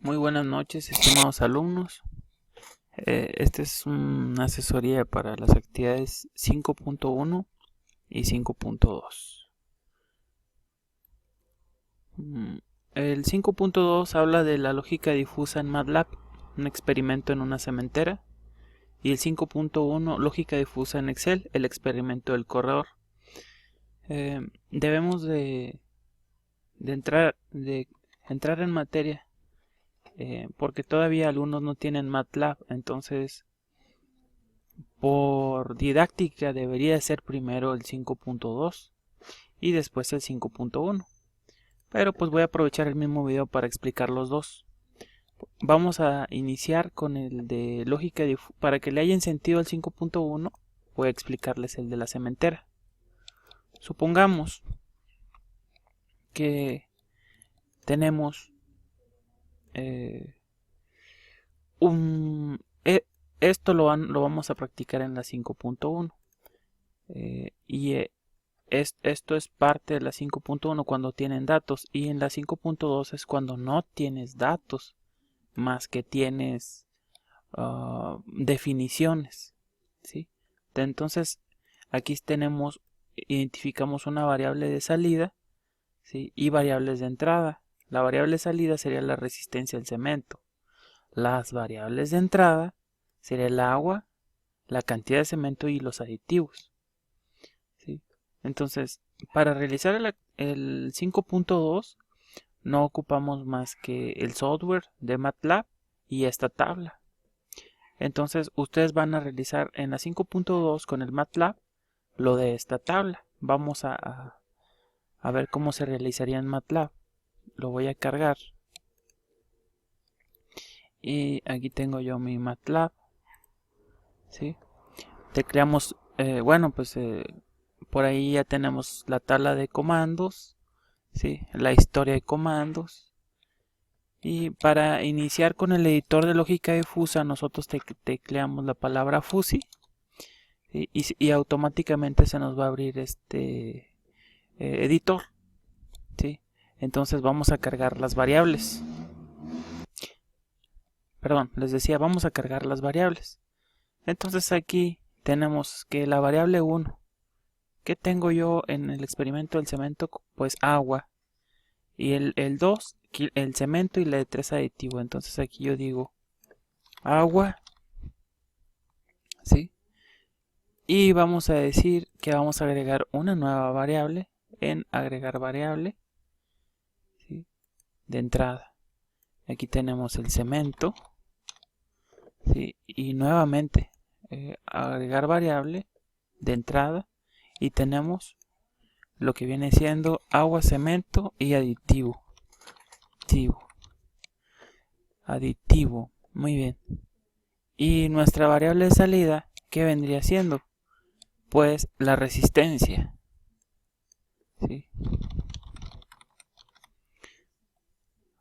Muy buenas noches, estimados alumnos. Esta es una asesoría para las actividades 5.1 y 5.2. El 5.2 habla de la lógica difusa en MATLAB, un experimento en una cementera. Y el 5.1, lógica difusa en Excel, el experimento del corredor. Debemos de entrar en materia. Porque todavía algunos no tienen MATLAB, entonces por didáctica debería ser primero el 5.2 y después el 5.1, pero pues voy a aprovechar el mismo video para explicar los dos. Vamos a iniciar con el de lógica difusa. Para que le hayan sentido al 5.1 voy a explicarles el de la cementera. Supongamos que tenemos esto lo vamos a practicar en la 5.1 esto es parte de la 5.1 cuando tienen datos, y en la 5.2 es cuando no tienes datos, más que tienes definiciones, ¿sí? Entonces aquí identificamos una variable de salida, ¿sí? Y variables de entrada. La variable de salida sería la resistencia del cemento. Las variables de entrada sería el agua, la cantidad de cemento y los aditivos, ¿sí? Entonces, para realizar el 5.2 no ocupamos más que el software de MATLAB y esta tabla. Entonces, ustedes van a realizar en la 5.2 con el MATLAB lo de esta tabla. Vamos a ver cómo se realizaría en MATLAB. Lo voy a cargar. Y aquí tengo yo mi MATLAB, ¿sí? Tecleamos, por ahí ya tenemos la tabla de comandos, ¿sí? La historia de comandos. Y para iniciar con el editor de lógica difusa, nosotros tecleamos la palabra FUSI, ¿sí? Y automáticamente se nos va a abrir este editor, ¿sí? Entonces vamos a cargar las variables. Perdón, les decía, vamos a cargar las variables. Entonces aquí tenemos que la variable 1, ¿qué tengo yo en el experimento del cemento? Pues agua. Y el 2, el cemento, y la 3 aditivo. Entonces aquí yo digo agua, ¿sí? Y vamos a decir que vamos a agregar una nueva variable en agregar variable, ¿sí? De entrada. Aquí tenemos el cemento, ¿sí? Y nuevamente agregar variable de entrada, y tenemos lo que viene siendo agua, cemento y aditivo. Aditivo, muy bien. Y nuestra variable de salida, ¿qué vendría siendo? Pues la resistencia, ¿sí?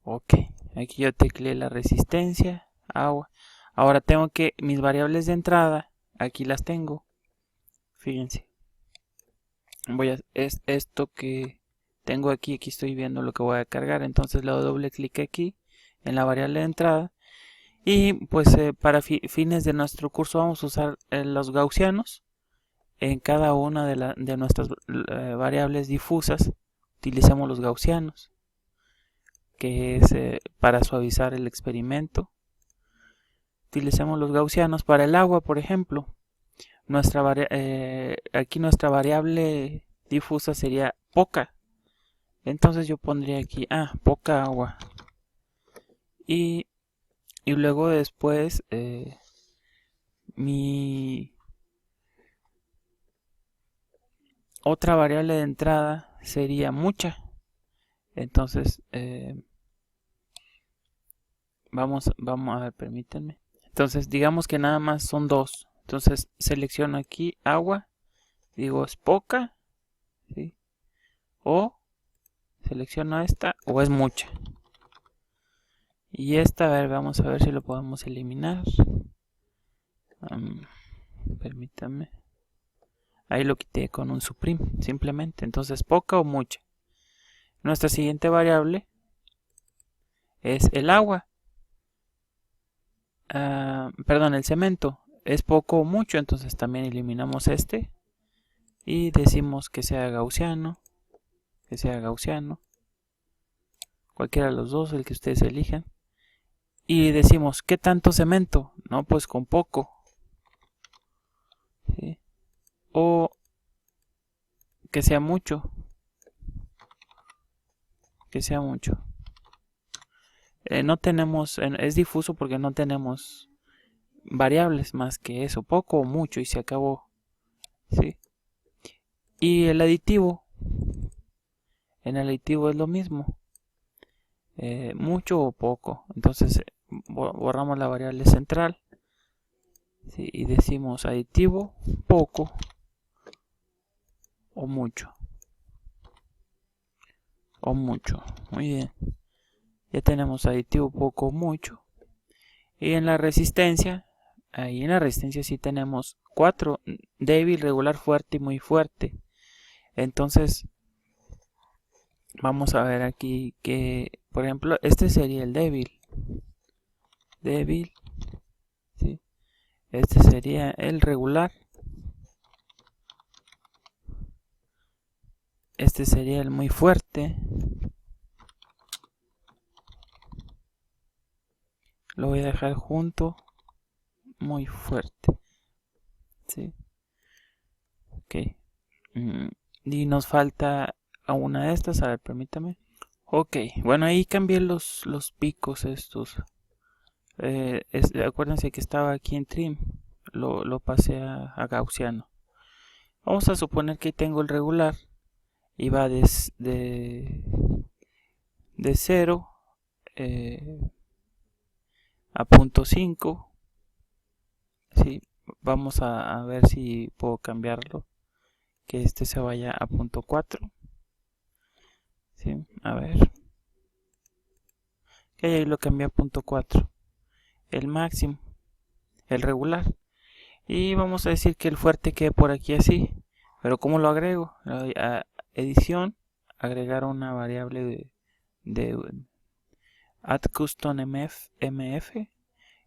Ok, aquí yo tecleé la resistencia, agua. Ahora tengo que mis variables de entrada, aquí las tengo. Fíjense. Es esto que tengo aquí estoy viendo lo que voy a cargar. Entonces le doy doble clic aquí en la variable de entrada. Y pues para fines de nuestro curso vamos a usar los gaussianos. En cada una de nuestras variables difusas utilizamos los gaussianos, que es para suavizar el experimento. Utilicemos los gaussianos para el agua, por ejemplo. Aquí nuestra variable difusa sería poca. Entonces yo pondría aquí poca agua. Y luego después mi otra variable de entrada sería mucha. Entonces vamos a ver, permítanme. Entonces digamos que nada más son dos. Entonces selecciono aquí agua, digo es poca, ¿sí? O selecciono esta, o es mucha. Y esta, a ver, vamos a ver si lo podemos eliminar. Permítanme. Ahí lo quité con un suprime, simplemente. Entonces poca o mucha. Nuestra siguiente variable es el agua. perdón, el cemento es poco o mucho, entonces también eliminamos este y decimos que sea gaussiano, cualquiera de los dos, el que ustedes elijan. Y decimos, ¿qué tanto cemento? No, pues con poco. ¿Sí? O que sea mucho. No tenemos, es difuso porque no tenemos variables más que eso, poco o mucho, y se acabó. ¿Sí? Y el aditivo, en el aditivo es lo mismo, mucho o poco. Entonces borramos la variable central, ¿sí? Y decimos aditivo, poco o mucho. Muy bien, ya tenemos aditivo, poco o mucho. Y en la resistencia, ahí en la resistencia sí tenemos 4, débil, regular, fuerte y muy fuerte. Entonces vamos a ver aquí que, por ejemplo, este sería el débil, ¿sí? Este sería el regular, este sería el muy fuerte, lo voy a dejar junto, muy fuerte, ¿sí? Ok, y nos falta a una de estas, a ver, permítame. Ok, bueno, ahí cambié los picos estos. Acuérdense que estaba aquí en trim, lo pasé a gaussiano. Vamos a suponer que tengo el regular y va de 0 a 0.5. ¿Sí? Vamos a ver si puedo cambiarlo, que este se vaya a 0.4. ¿Sí? A ver, que ahí lo cambié a 0.4, el máximo, el regular. Y vamos a decir que el fuerte quede por aquí así. Pero ¿cómo lo agrego? A edición, agregar una variable de add custom mf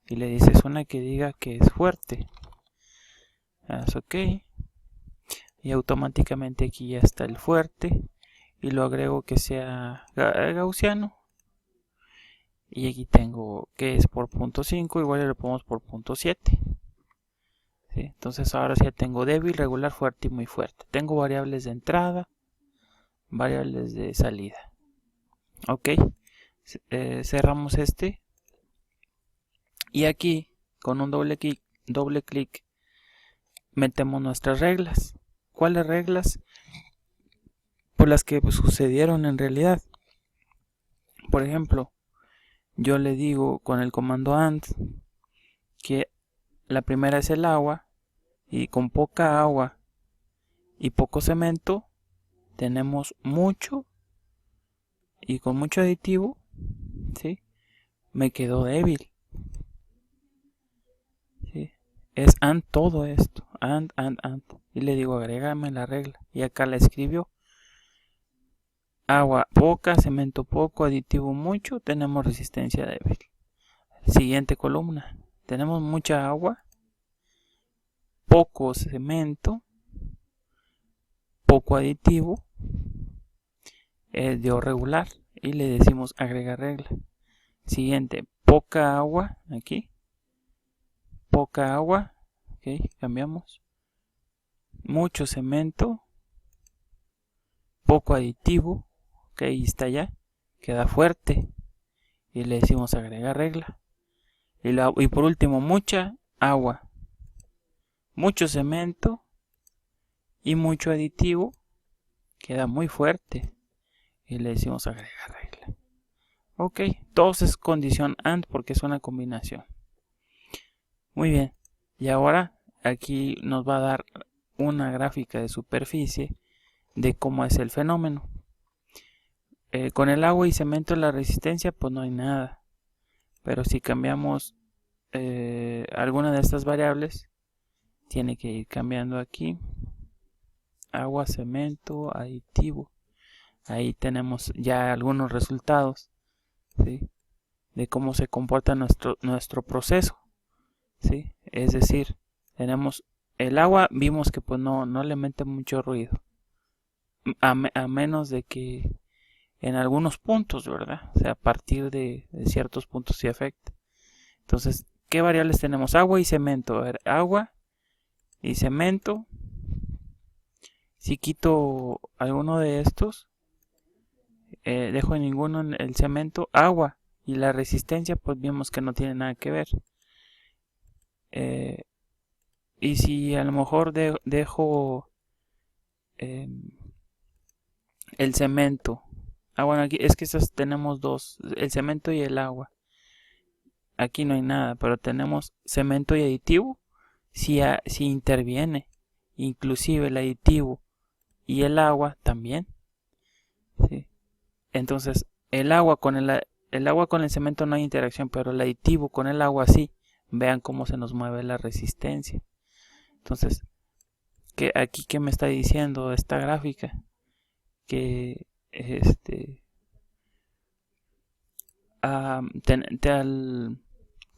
y le dices una que diga que es fuerte. Haz ok. Y automáticamente aquí ya está el fuerte. Y lo agrego que sea gaussiano. Y aquí tengo que es por 0.5, igual le ponemos por 0.7. ¿Sí? Entonces ahora sí ya tengo débil, regular, fuerte y muy fuerte. Tengo variables de entrada, variables de salida. Ok, cerramos este. Y aquí con un doble clic metemos nuestras reglas. ¿Cuáles reglas? Pues las que sucedieron en realidad. Por ejemplo, yo le digo con el comando AND que la primera es el agua, y con poca agua y poco cemento tenemos mucho, y con mucho aditivo, ¿sí? Me quedó débil. ¿Sí? Es AND todo esto, AND, y le digo agrégame la regla, y acá la escribió. Agua poca, cemento poco, aditivo mucho, tenemos resistencia débil. Siguiente columna, tenemos mucha agua, poco cemento, poco aditivo, dio regular, y le decimos agregar regla. Siguiente, poca agua, aquí, poca agua, ok, cambiamos, mucho cemento, poco aditivo, ok, ahí está ya, queda fuerte, y le decimos agregar regla. Y por último, mucha agua, mucho cemento y mucho aditivo, queda muy fuerte, y le decimos agregar regla. Ok, todo es condición AND porque es una combinación. Muy bien, y ahora aquí nos va a dar una gráfica de superficie de cómo es el fenómeno. Con el agua y cemento la resistencia pues no hay nada, pero si cambiamos alguna de estas variables tiene que ir cambiando aquí, agua, cemento, aditivo. Ahí tenemos ya algunos resultados, ¿sí? De cómo se comporta nuestro proceso. ¿sí? Es decir, tenemos el agua, vimos que pues no le mete mucho ruido, a menos de que en algunos puntos, ¿verdad? O sea, a partir de ciertos puntos sí afecta. Entonces, ¿qué variables tenemos? Agua y cemento. A ver, agua y cemento. Si quito alguno de estos, dejo en ninguno el cemento, agua y la resistencia, pues vimos que no tiene nada que ver. Y si a lo mejor dejo el cemento. Bueno, aquí es que estos tenemos dos, el cemento y el agua. Aquí no hay nada, pero tenemos cemento y aditivo. Si interviene, inclusive el aditivo y el agua también. ¿Sí? Entonces, el agua con el cemento no hay interacción, pero el aditivo con el agua sí. Vean cómo se nos mueve la resistencia. Entonces, aquí que me está diciendo esta gráfica, que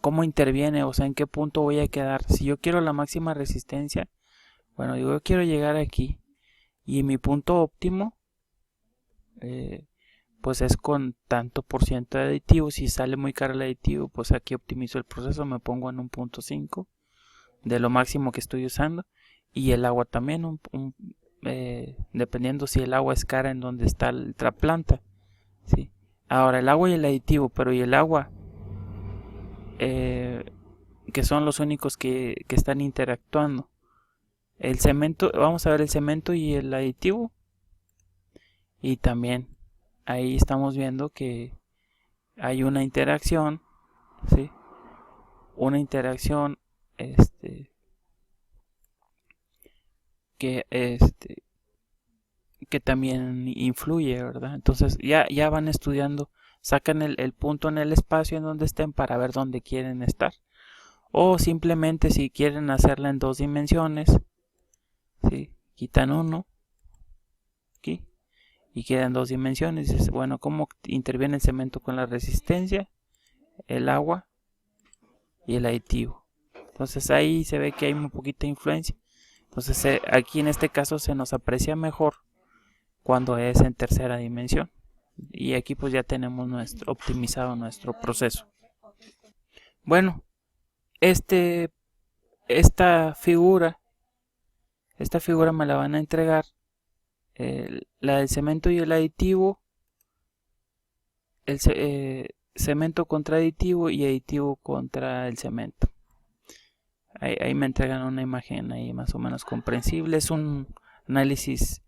cómo interviene, o sea, en qué punto voy a quedar. Si yo quiero la máxima resistencia, bueno, yo quiero llegar aquí y mi punto óptimo pues es con tanto por ciento de aditivo. Si sale muy caro el aditivo, pues aquí optimizo el proceso, me pongo en un punto 5 de lo máximo que estoy usando, y el agua también, dependiendo si el agua es cara en donde está la planta, ¿sí? Ahora el agua y el aditivo, pero y el agua, que son los únicos que están interactuando. El cemento, vamos a ver el cemento y el aditivo, y también ahí estamos viendo que hay una interacción, ¿sí? Una interacción que que también influye, ¿verdad? Entonces ya van estudiando, sacan el punto en el espacio en donde estén para ver dónde quieren estar. O simplemente si quieren hacerla en 2 dimensiones, ¿sí? Quitan uno aquí y quedan 2 dimensiones. Dices, bueno, ¿cómo interviene el cemento con la resistencia, el agua y el aditivo? Entonces ahí se ve que hay muy poquita influencia. Entonces aquí en este caso se nos aprecia mejor cuando es en tercera dimensión. Y aquí pues ya tenemos optimizado nuestro proceso. Bueno, esta figura me la van a entregar, la del cemento y el aditivo, el cemento contra aditivo y aditivo contra el cemento. Ahí me entregan una imagen ahí más o menos comprensible. Es un análisis,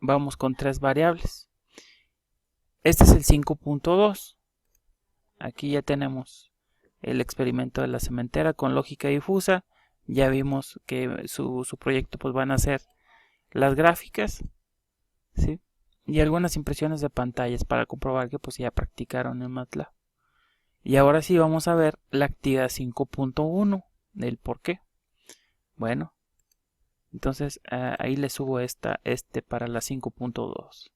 vamos con 3 variables. Este es el 5.2. Aquí ya tenemos el experimento de la cementera con lógica difusa. Ya vimos que su proyecto pues van a ser las gráficas, ¿sí? Y algunas impresiones de pantallas para comprobar que pues ya practicaron en MATLAB. Y ahora sí vamos a ver la actividad 5.1, del por qué. Bueno, entonces ahí le subo para la 5.2.